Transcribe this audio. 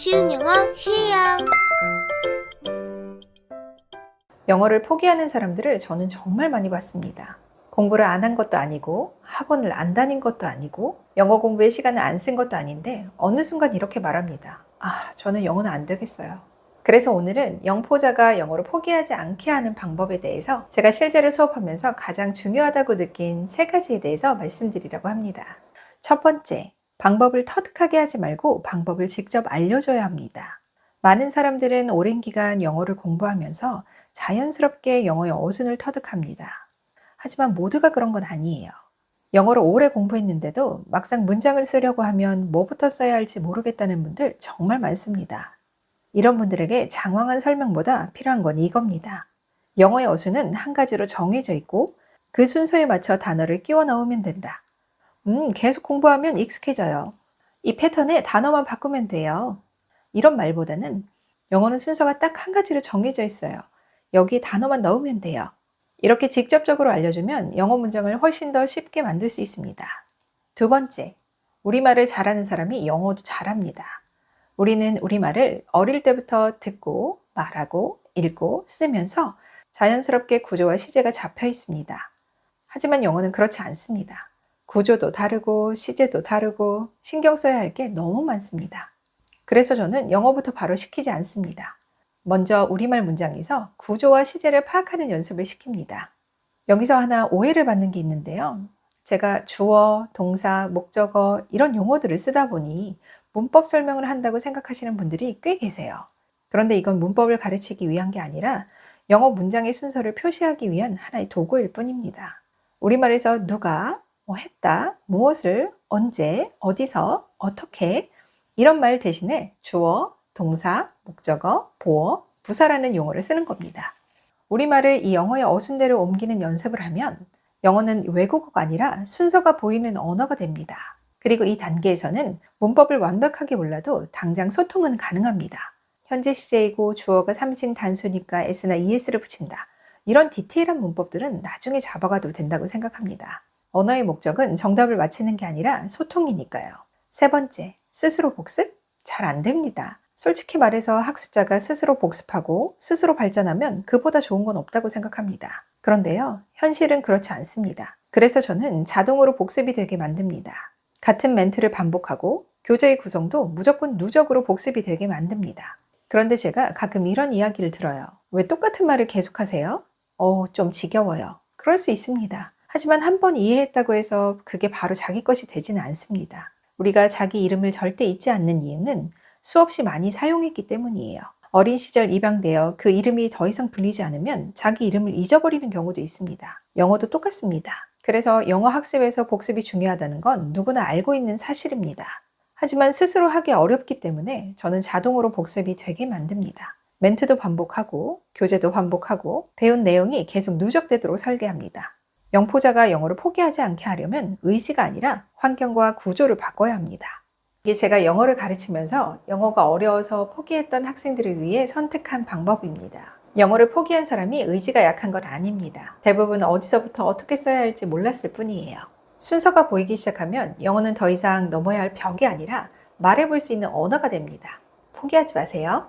쉬운 영어 쉬어요. 영어를 포기하는 사람들을 저는 정말 많이 봤습니다. 공부를 안 한 것도 아니고 학원을 안 다닌 것도 아니고 영어 공부에 시간을 안 쓴 것도 아닌데 어느 순간 이렇게 말합니다. 저는 영어는 안 되겠어요. 그래서 오늘은 영포자가 영어를 포기하지 않게 하는 방법에 대해서 제가 실제로 수업하면서 가장 중요하다고 느낀 3가지에 대해서 말씀드리려고 합니다. 첫 번째, 방법을 터득하게 하지 말고 방법을 직접 알려줘야 합니다. 많은 사람들은 오랜 기간 영어를 공부하면서 자연스럽게 영어의 어순을 터득합니다. 하지만 모두가 그런 건 아니에요. 영어를 오래 공부했는데도 막상 문장을 쓰려고 하면 뭐부터 써야 할지 모르겠다는 분들 정말 많습니다. 이런 분들에게 장황한 설명보다 필요한 건 이겁니다. 영어의 어순은 한 가지로 정해져 있고 그 순서에 맞춰 단어를 끼워 넣으면 된다. 계속 공부하면 익숙해져요. 이 패턴에 단어만 바꾸면 돼요. 이런 말보다는 영어는 순서가 딱 한 가지로 정해져 있어요. 여기에 단어만 넣으면 돼요. 이렇게 직접적으로 알려주면 영어 문장을 훨씬 더 쉽게 만들 수 있습니다. 두 번째, 우리말을 잘하는 사람이 영어도 잘합니다. 우리는 우리말을 어릴 때부터 듣고, 말하고, 읽고, 쓰면서 자연스럽게 구조와 시제가 잡혀 있습니다. 하지만 영어는 그렇지 않습니다. 구조도 다르고, 시제도 다르고, 신경 써야 할 게 너무 많습니다. 그래서 저는 영어부터 바로 시키지 않습니다. 먼저 우리말 문장에서 구조와 시제를 파악하는 연습을 시킵니다. 여기서 하나 오해를 받는 게 있는데요. 제가 주어, 동사, 목적어 이런 용어들을 쓰다 보니 문법 설명을 한다고 생각하시는 분들이 꽤 계세요. 그런데 이건 문법을 가르치기 위한 게 아니라 영어 문장의 순서를 표시하기 위한 하나의 도구일 뿐입니다. 우리말에서 누가, 했다, 무엇을, 언제, 어디서, 어떻게 이런 말 대신에 주어, 동사, 목적어, 보어, 부사라는 용어를 쓰는 겁니다. 우리말을 이 영어의 어순대로 옮기는 연습을 하면 영어는 외국어가 아니라 순서가 보이는 언어가 됩니다. 그리고 이 단계에서는 문법을 완벽하게 몰라도 당장 소통은 가능합니다. 현재 시제이고 주어가 3인 단수니까 s나 es를 붙인다. 이런 디테일한 문법들은 나중에 잡아가도 된다고 생각합니다. 언어의 목적은 정답을 맞히는 게 아니라 소통이니까요. 세 번째, 스스로 복습? 잘 안 됩니다. 솔직히 말해서 학습자가 스스로 복습하고 스스로 발전하면 그보다 좋은 건 없다고 생각합니다. 그런데요, 현실은 그렇지 않습니다. 그래서 저는 자동으로 복습이 되게 만듭니다. 같은 멘트를 반복하고 교재의 구성도 무조건 누적으로 복습이 되게 만듭니다. 그런데 제가 가끔 이런 이야기를 들어요. 왜 똑같은 말을 계속하세요? 좀 지겨워요. 그럴 수 있습니다. 하지만 한 번 이해했다고 해서 그게 바로 자기 것이 되지는 않습니다. 우리가 자기 이름을 절대 잊지 않는 이유는 수없이 많이 사용했기 때문이에요. 어린 시절 입양되어 그 이름이 더 이상 불리지 않으면 자기 이름을 잊어버리는 경우도 있습니다. 영어도 똑같습니다. 그래서 영어 학습에서 복습이 중요하다는 건 누구나 알고 있는 사실입니다. 하지만 스스로 하기 어렵기 때문에 저는 자동으로 복습이 되게 만듭니다. 멘트도 반복하고 교재도 반복하고 배운 내용이 계속 누적되도록 설계합니다. 영포자가 영어를 포기하지 않게 하려면 의지가 아니라 환경과 구조를 바꿔야 합니다. 이게 제가 영어를 가르치면서 영어가 어려워서 포기했던 학생들을 위해 선택한 방법입니다. 영어를 포기한 사람이 의지가 약한 건 아닙니다. 대부분 어디서부터 어떻게 써야 할지 몰랐을 뿐이에요. 순서가 보이기 시작하면 영어는 더 이상 넘어야 할 벽이 아니라 말해볼 수 있는 언어가 됩니다. 포기하지 마세요.